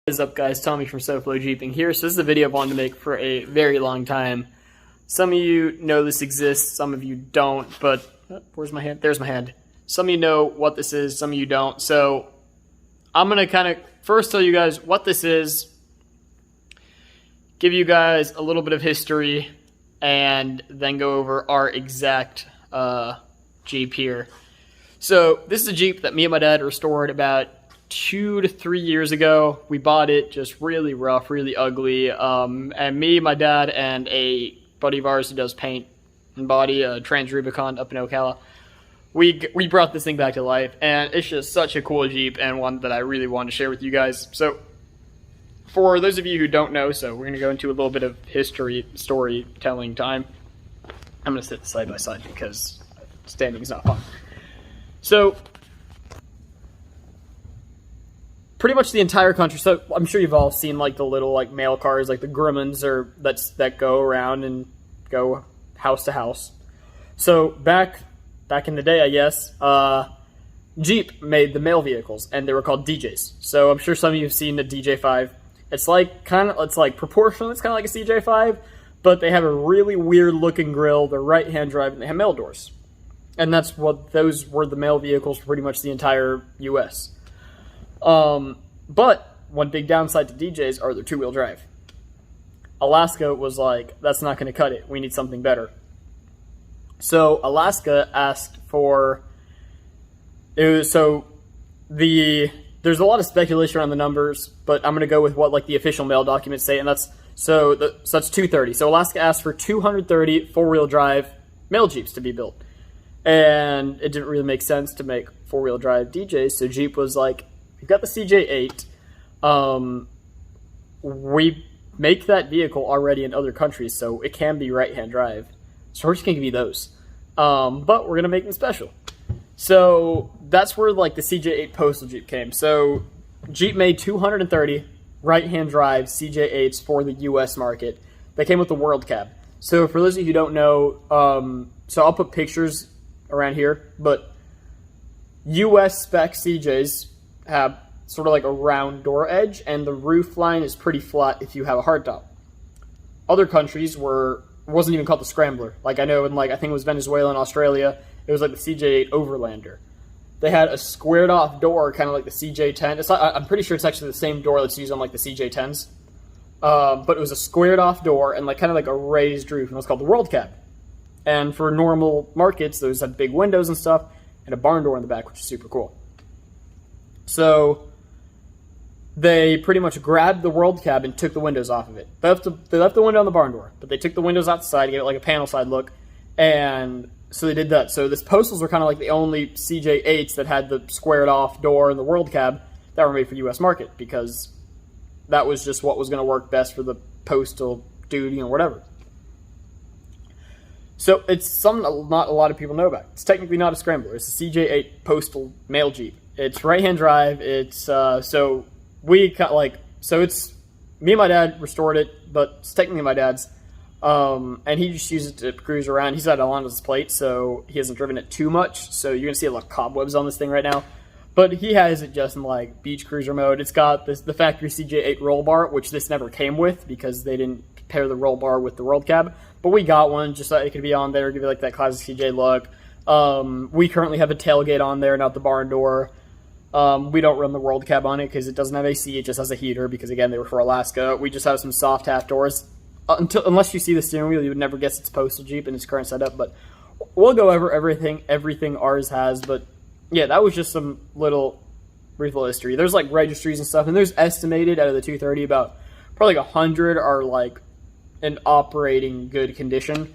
What is up, guys? Tommy from SoFlo Jeeping here. So this is a video I've wanted to make for a very long time. Some of you know this exists, some of you don't, but where's my hand? There's my hand. Some of you know what this is, some of you don't. So I'm going to kind of first tell you guys what this is, give you guys a little bit of history, and then go over our exact Jeep here. So this is a Jeep that me and my dad restored about 2 to 3 years ago. We bought it just really rough, really ugly, and me, my dad, and a buddy of ours who does paint and body, Trans Rubicon up in Ocala, we brought this thing back to life, and it's just such a cool Jeep and one that I really wanted to share with you guys. So for those of you who don't know, so we're going to go into a little bit of history, storytelling time. I'm going to sit side by side because standing is not fun. So pretty much the entire country. So I'm sure you've all seen like the little like mail cars, like the Grimmons, or that go around and go house to house. So back in the day, I guess, Jeep made the mail vehicles, and they were called DJs. So I'm sure some of you have seen the DJ5. It's like proportional. It's kind of like a CJ5, but they have a really weird looking grille. They're right-hand drive, and they have mail doors. And those were the mail vehicles for pretty much the entire U.S. But one big downside to DJs are their two-wheel drive. Alaska was like, that's not going to cut it. We need something better. So Alaska asked for, there's a lot of speculation around the numbers, but I'm going to go with what like the official mail documents say, and that's 230. So Alaska asked for 230 four-wheel drive mail Jeeps to be built. And it didn't really make sense to make four-wheel drive DJs, so Jeep was like, we've got the CJ8. We make that vehicle already in other countries, so it can be right-hand drive. So we're just going to give you those. But we're going to make them special. So that's where like the CJ8 Postal Jeep came. So Jeep made 230 right-hand drive CJ8s for the U.S. market. They came with the World Cab. So for those of you who don't know, so I'll put pictures around here, but U.S. spec CJs have sort of like a round door edge, and the roof line is pretty flat if you have a hardtop. Other countries wasn't even called the Scrambler. Like I know in I think it was Venezuela and Australia, it was like the CJ8 Overlander. They had a squared off door, kind of like the CJ10. I'm pretty sure it's actually the same door that's used on like the CJ10s. But it was a squared off door and kind of like a raised roof, and it was called the World Cab. And for normal markets, those had big windows and stuff, and a barn door in the back, which is super cool. So they pretty much grabbed the World Cab and took the windows off of it. They left the window on the barn door, but they took the windows out the side, gave it like a panel side look, and so they did that. So this Postals were kind of like the only CJ8s that had the squared off door and the World Cab that were made for U.S. market, because that was just what was going to work best for the postal dude, whatever. So it's something not a lot of people know about. It's technically not a Scrambler. It's a CJ8 Postal mail Jeep. It's right-hand drive. It's so it's me and my dad restored it, but it's technically my dad's. And he just used it to cruise around. He's got it on his plate, so he hasn't driven it too much. So you're gonna see a lot of cobwebs on this thing right now. But he has it just in like beach cruiser mode. It's got the factory CJ8 roll bar, which this never came with because they didn't pair the roll bar with the World Cab. But we got one just so it could be on there, give it like that classic CJ look. We currently have a tailgate on there, not the barn door. We don't run the World Cab on it because it doesn't have AC. It just has a heater because, again, they were for Alaska. We just have some soft half doors. Unless you see the steering wheel, you would never guess it's Postal Jeep in its current setup. But we'll go over everything ours has. But, yeah, that was just some little brief little history. There's, like, registries and stuff. And there's estimated out of the 230 about probably like 100 are, like, in operating good condition.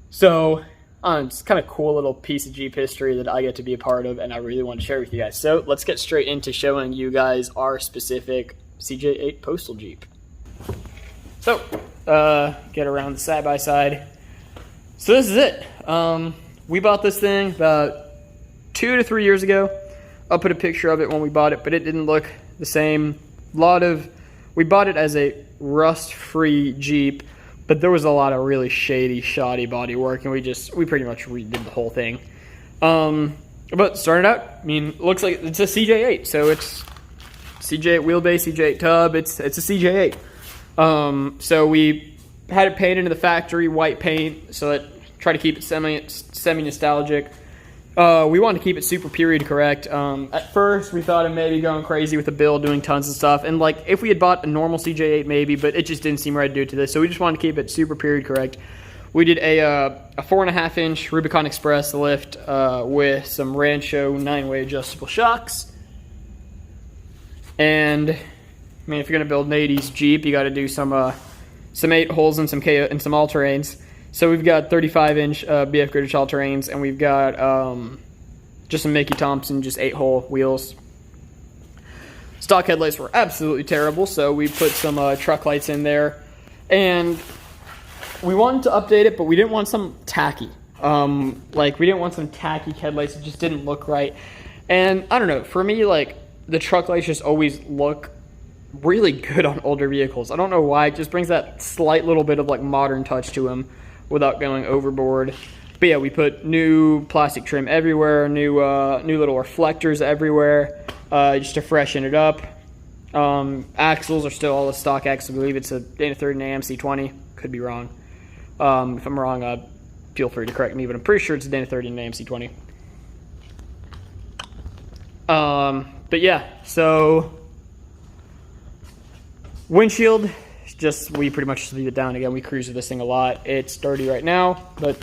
So it's kind of cool little piece of Jeep history that I get to be a part of, and I really want to share with you guys. So let's get straight into showing you guys our specific CJ8 Postal Jeep. So get around the side by side. So this is it. We bought this thing about 2 to 3 years ago. I'll put a picture of it when we bought it, but it didn't look the same. We bought it as a rust-free Jeep, but there was a lot of really shady, shoddy body work, and we pretty much redid the whole thing. But started out, I mean, looks like it's a CJ8, so it's CJ8 wheelbase, CJ8 tub. It's a CJ8. So we had it painted in the factory, white paint, so that try to keep it semi nostalgic. We wanted to keep it super period correct. At first, we thought of maybe going crazy with the build, doing tons of stuff. And like, if we had bought a normal CJ8 maybe, but it just didn't seem right to do it to this. So we just wanted to keep it super period correct. We did a 4.5-inch Rubicon Express lift with some Rancho 9-way adjustable shocks. And I mean, if you're gonna build an 80s Jeep, you got to do some 8 holes and some all-terrains. So we've got 35-inch BF Goodrich all-terrains, and we've got just some Mickey Thompson, just 8-hole wheels. Stock headlights were absolutely terrible, so we put some truck lights in there. And we wanted to update it, but we didn't want some tacky. Like, we didn't want some tacky headlights. It just didn't look right. And I don't know, for me, like, the truck lights just always look really good on older vehicles. I don't know why. It just brings that slight little bit of, like, modern touch to them without going overboard. But yeah, we put new plastic trim everywhere, new little reflectors everywhere, just to freshen it up. Axles are still all the stock axles. I believe it's a Dana 30 and AMC 20. Could be wrong. If I'm wrong, feel free to correct me, but I'm pretty sure it's a Dana 30 and AMC 20. But yeah, so windshield, we pretty much just leave it down again. We cruise with this thing a lot. It's dirty right now, but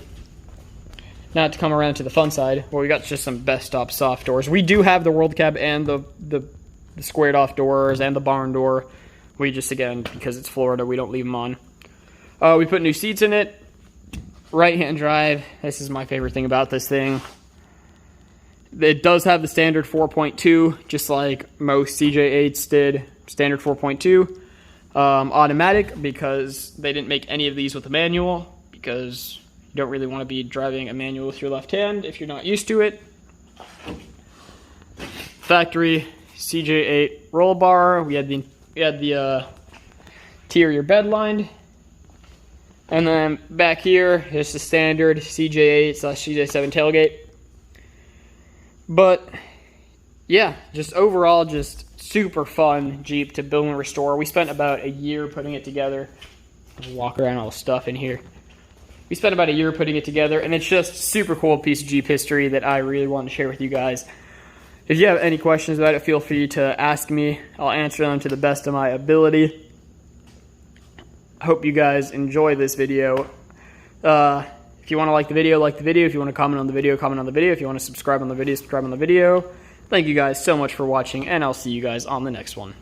not to come around to the fun side. Well, we got just some best stop soft doors. We do have the World Cab and the squared off doors and the barn door. We just, again, because it's Florida, we don't leave them on. We put new seats in it. Right-hand drive. This is my favorite thing about this thing. It does have the standard 4.2, just like most CJ8s did. Standard 4.2. Automatic, because they didn't make any of these with a manual, because you don't really want to be driving a manual with your left hand if you're not used to it. Factory CJ8 roll bar. We had the interior bed lined. And then back here is the standard CJ8/CJ7 tailgate. But yeah, just overall, just super fun Jeep to build and restore. We spent about a year putting it together. I'll walk around all the stuff in here. We spent about a year putting it together, and it's just super cool piece of Jeep history that I really want to share with you guys. If you have any questions about it, feel free to ask me. I'll answer them to the best of my ability. I hope you guys enjoy this video. If you want to like the video, like the video. If you want to comment on the video, comment on the video. If you want to subscribe on the video, subscribe on the video. Thank you guys so much for watching, and I'll see you guys on the next one.